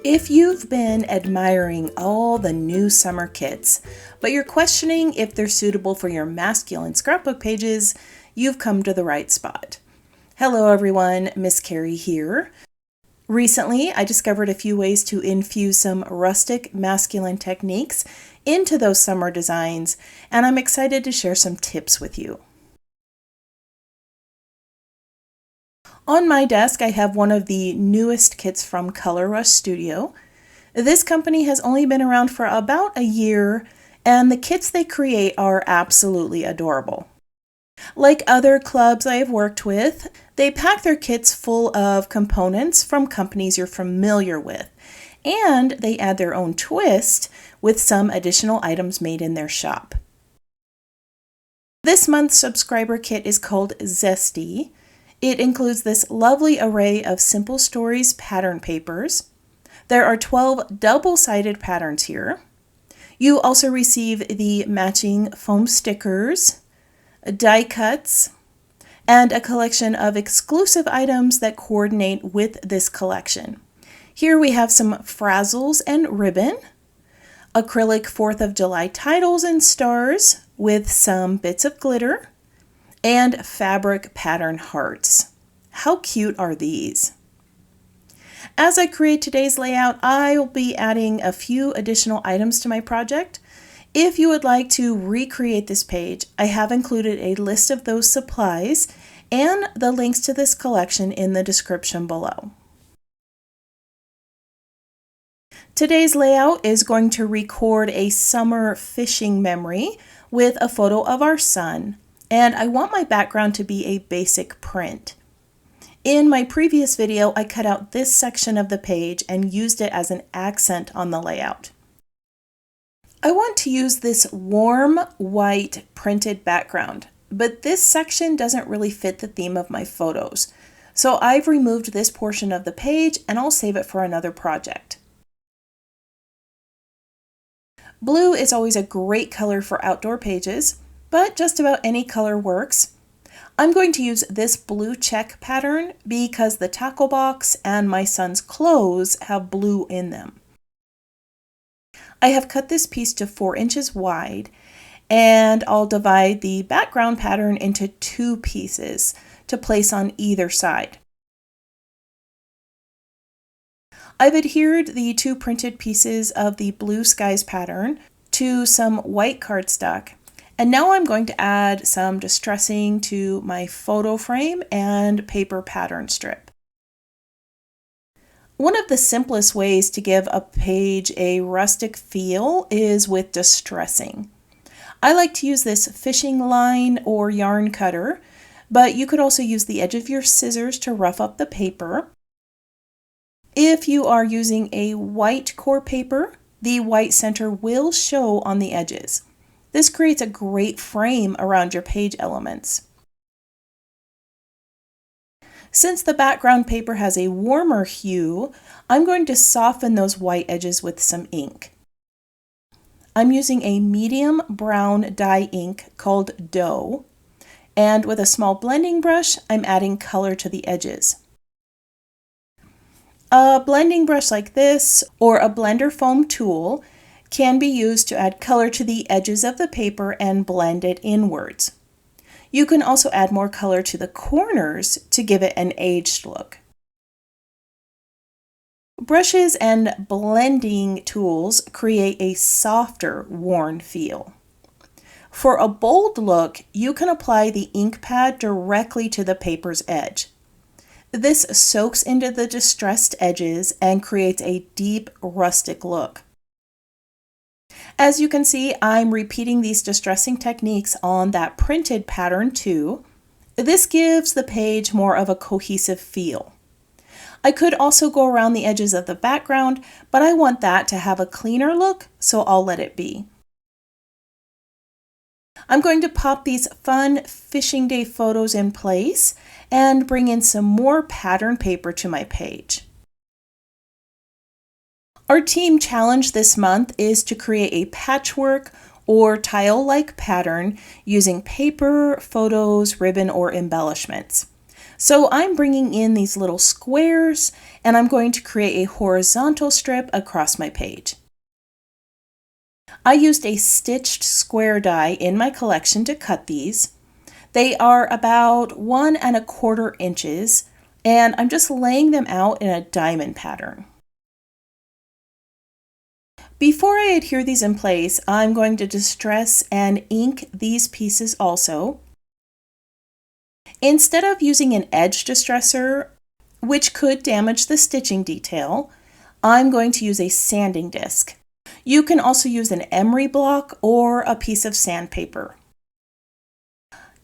If you've been admiring all the new summer kits, but you're questioning if they're suitable for your masculine scrapbook pages, you've come to the right spot. Hello everyone, Miss Carrie here. Recently, I discovered a few ways to infuse some rustic masculine techniques into those summer designs, and I'm excited to share some tips with you. On my desk, I have one of the newest kits from Color Rush Studio. This company has only been around for about a year, and the kits they create are absolutely adorable. Like other clubs I have worked with, they pack their kits full of components from companies you're familiar with, and they add their own twist with some additional items made in their shop. This month's subscriber kit is called Zesty. It includes this lovely array of Simple Stories pattern papers. There are 12 double-sided patterns here. You also receive the matching foam stickers, die cuts, and a collection of exclusive items that coordinate with this collection. Here we have some frazzles and ribbon, acrylic 4th of July titles and stars with some bits of glitter, and fabric pattern hearts. How cute are these? As I create today's layout, I will be adding a few additional items to my project. If you would like to recreate this page, I have included a list of those supplies and the links to this collection in the description below. Today's layout is going to record a summer fishing memory with a photo of our son, and I want my background to be a basic print. In my previous video, I cut out this section of the page and used it as an accent on the layout. I want to use this warm white printed background, but this section doesn't really fit the theme of my photos. So I've removed this portion of the page and I'll save it for another project. Blue is always a great color for outdoor pages, but just about any color works. I'm going to use this blue check pattern because the tackle box and my son's clothes have blue in them. I have cut this piece to 4 inches wide, and I'll divide the background pattern into 2 pieces to place on either side. I've adhered the 2 printed pieces of the blue skies pattern to some white cardstock, and now I'm going to add some distressing to my photo frame and paper pattern strip. One of the simplest ways to give a page a rustic feel is with distressing. I like to use this fishing line or yarn cutter, but you could also use the edge of your scissors to rough up the paper. If you are using a white core paper, the white center will show on the edges. This creates a great frame around your page elements. Since the background paper has a warmer hue, I'm going to soften those white edges with some ink. I'm using a medium brown dye ink called Dough, and with a small blending brush, I'm adding color to the edges. A blending brush like this, or a blender foam tool, can be used to add color to the edges of the paper and blend it inwards. You can also add more color to the corners to give it an aged look. Brushes and blending tools create a softer, worn feel. For a bold look, you can apply the ink pad directly to the paper's edge. This soaks into the distressed edges and creates a deep, rustic look. As you can see, I'm repeating these distressing techniques on that printed pattern too. This gives the page more of a cohesive feel. I could also go around the edges of the background, but I want that to have a cleaner look, so I'll let it be. I'm going to pop these fun fishing day photos in place and bring in some more pattern paper to my page. Our team challenge this month is to create a patchwork or tile-like pattern using paper, photos, ribbon, or embellishments. So I'm bringing in these little squares and I'm going to create a horizontal strip across my page. I used a stitched square die in my collection to cut these. They are about 1¼ inches and I'm just laying them out in a diamond pattern. Before I adhere these in place, I'm going to distress and ink these pieces also. Instead of using an edge distressor, which could damage the stitching detail, I'm going to use a sanding disc. You can also use an emery block or a piece of sandpaper.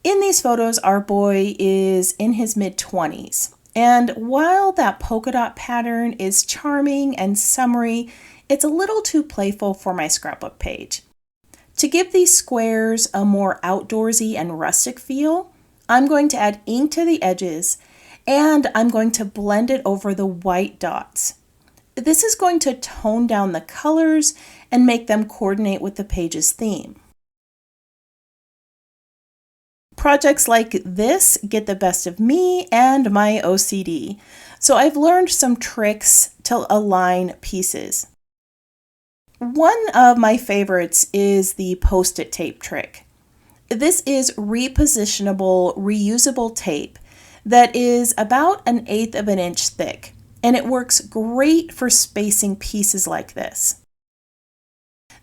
In these photos, our boy is in his mid-20s, and while that polka dot pattern is charming and summery, it's a little too playful for my scrapbook page. To give these squares a more outdoorsy and rustic feel, I'm going to add ink to the edges and I'm going to blend it over the white dots. This is going to tone down the colors and make them coordinate with the page's theme. Projects like this get the best of me and my OCD, so I've learned some tricks to align pieces. One of my favorites is the Post-it tape trick. This is repositionable, reusable tape that is about 1/8 of an inch thick, and it works great for spacing pieces like this.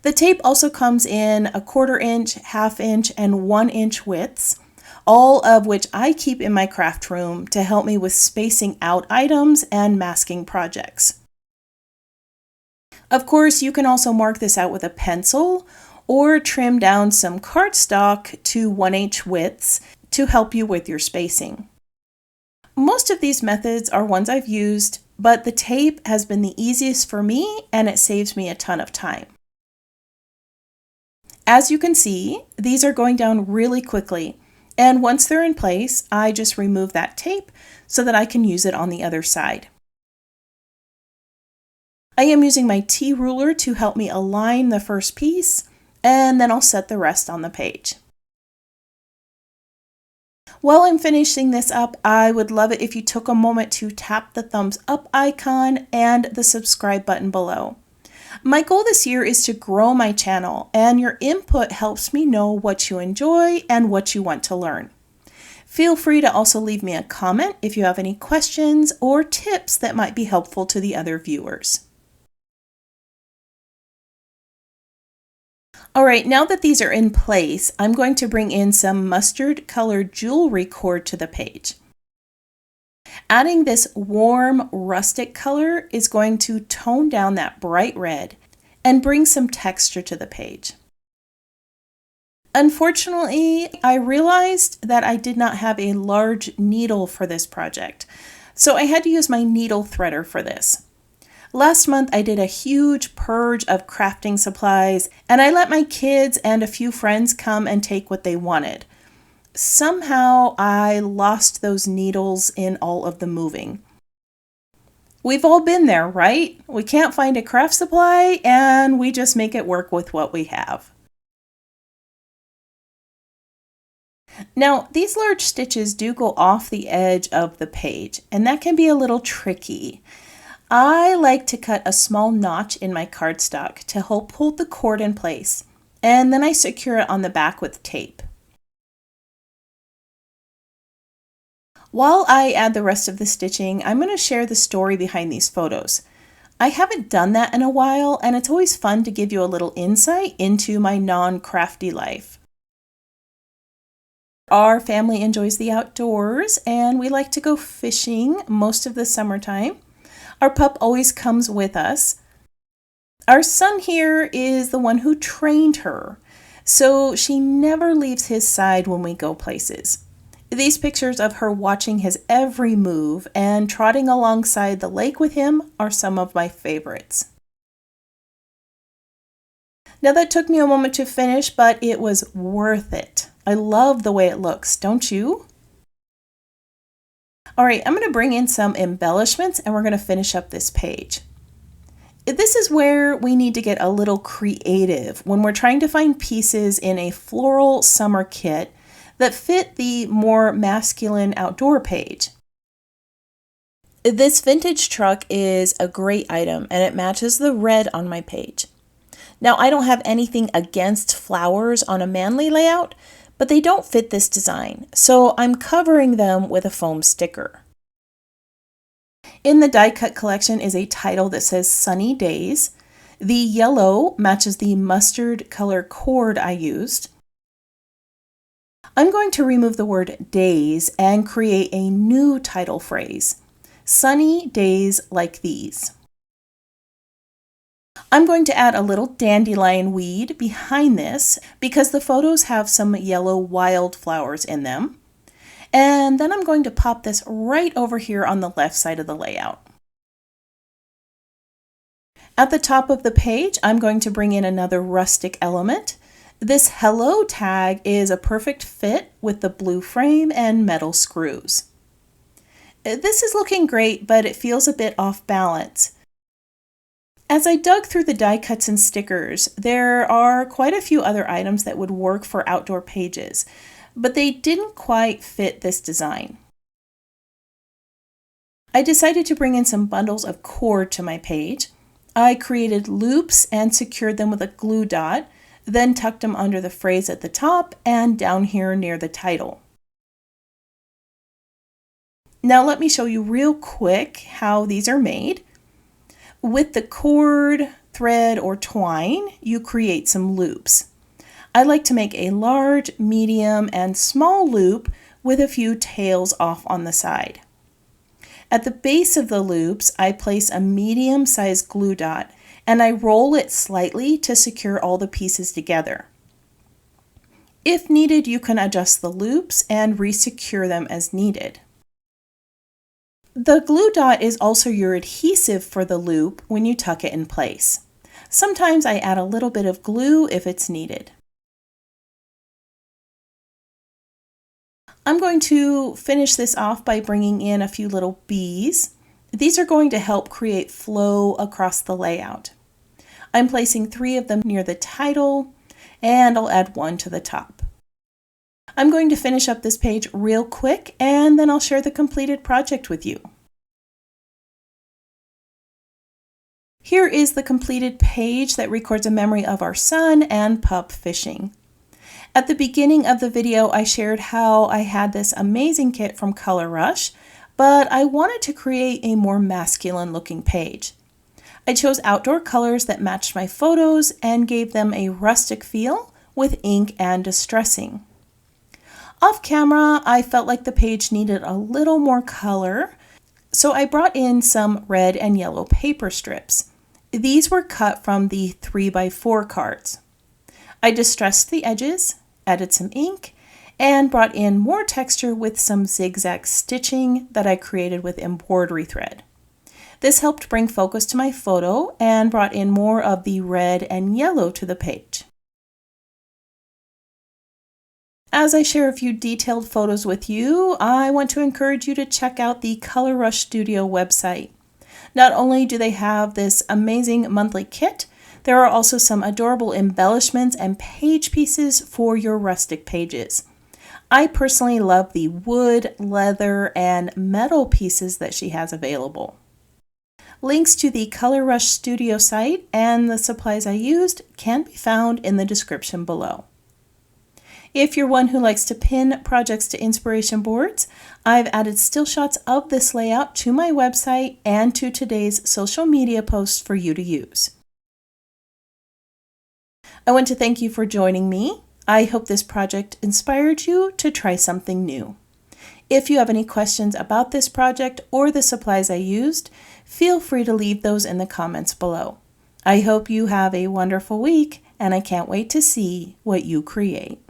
The tape also comes in 1/4 inch, 1/2 inch, and 1 inch widths, all of which I keep in my craft room to help me with spacing out items and masking projects. Of course, you can also mark this out with a pencil or trim down some cardstock to 1 inch widths to help you with your spacing. Most of these methods are ones I've used, but the tape has been the easiest for me and it saves me a ton of time. As you can see, these are going down really quickly, and once they're in place, I just remove that tape so that I can use it on the other side. I am using my T-ruler to help me align the first piece, and then I'll set the rest on the page. While I'm finishing this up, I would love it if you took a moment to tap the thumbs up icon and the subscribe button below. My goal this year is to grow my channel, and your input helps me know what you enjoy and what you want to learn. Feel free to also leave me a comment if you have any questions or tips that might be helpful to the other viewers. All right, now that these are in place, I'm going to bring in some mustard colored jewelry cord to the page. Adding this warm rustic color is going to tone down that bright red and bring some texture to the page. Unfortunately, I realized that I did not have a large needle for this project, so I had to use my needle threader for this. Last month, I did a huge purge of crafting supplies, and I let my kids and a few friends come and take what they wanted. Somehow, I lost those needles in all of the moving. We've all been there, right? We can't find a craft supply, and we just make it work with what we have. Now, these large stitches do go off the edge of the page, and that can be a little tricky. I like to cut a small notch in my cardstock to help hold the cord in place, and then I secure it on the back with tape. While I add the rest of the stitching, I'm going to share the story behind these photos. I haven't done that in a while, and it's always fun to give you a little insight into my non-crafty life. Our family enjoys the outdoors, and we like to go fishing most of the summertime. Our pup always comes with us. Our son here is the one who trained her, so she never leaves his side when we go places. These pictures of her watching his every move and trotting alongside the lake with him are some of my favorites. Now that took me a moment to finish, but it was worth it. I love the way it looks, don't you? All right, I'm going to bring in some embellishments and we're going to finish up this page. This is where we need to get a little creative when we're trying to find pieces in a floral summer kit that fit the more masculine outdoor page. This vintage truck is a great item and it matches the red on my page. Now, I don't have anything against flowers on a manly layout, but they don't fit this design, so I'm covering them with a foam sticker. In the die cut collection is a title that says Sunny Days. The yellow matches the mustard color cord I used. I'm going to remove the word days and create a new title phrase. Sunny days like these. I'm going to add a little dandelion weed behind this because the photos have some yellow wildflowers in them. And then I'm going to pop this right over here on the left side of the layout. At the top of the page, I'm going to bring in another rustic element. This hello tag is a perfect fit with the blue frame and metal screws. This is looking great, but it feels a bit off balance. As I dug through the die cuts and stickers, there are quite a few other items that would work for outdoor pages, but they didn't quite fit this design. I decided to bring in some bundles of cord to my page. I created loops and secured them with a glue dot, then tucked them under the phrase at the top and down here near the title. Now let me show you real quick how these are made. With the cord, thread, or twine, you create some loops. I like to make a large, medium, and small loop with a few tails off on the side. At the base of the loops, I place a medium-sized glue dot and I roll it slightly to secure all the pieces together. If needed, you can adjust the loops and resecure them as needed. The glue dot is also your adhesive for the loop when you tuck it in place. Sometimes I add a little bit of glue if it's needed. I'm going to finish this off by bringing in a few little bees. These are going to help create flow across the layout. I'm placing 3 of them near the title, and I'll add 1 to the top. I'm going to finish up this page real quick, and then I'll share the completed project with you. Here is the completed page that records a memory of our son and pup fishing. At the beginning of the video, I shared how I had this amazing kit from Color Rush, but I wanted to create a more masculine looking page. I chose outdoor colors that matched my photos and gave them a rustic feel with ink and distressing. Off camera, I felt like the page needed a little more color, so I brought in some red and yellow paper strips. These were cut from the 3x4 cards. I distressed the edges, added some ink, and brought in more texture with some zigzag stitching that I created with embroidery thread. This helped bring focus to my photo and brought in more of the red and yellow to the page. As I share a few detailed photos with you, I want to encourage you to check out the Color Rush Studio website. Not only do they have this amazing monthly kit, there are also some adorable embellishments and page pieces for your rustic pages. I personally love the wood, leather, and metal pieces that she has available. Links to the Color Rush Studio site and the supplies I used can be found in the description below. If you're one who likes to pin projects to inspiration boards, I've added still shots of this layout to my website and to today's social media posts for you to use. I want to thank you for joining me. I hope this project inspired you to try something new. If you have any questions about this project or the supplies I used, feel free to leave those in the comments below. I hope you have a wonderful week, and I can't wait to see what you create.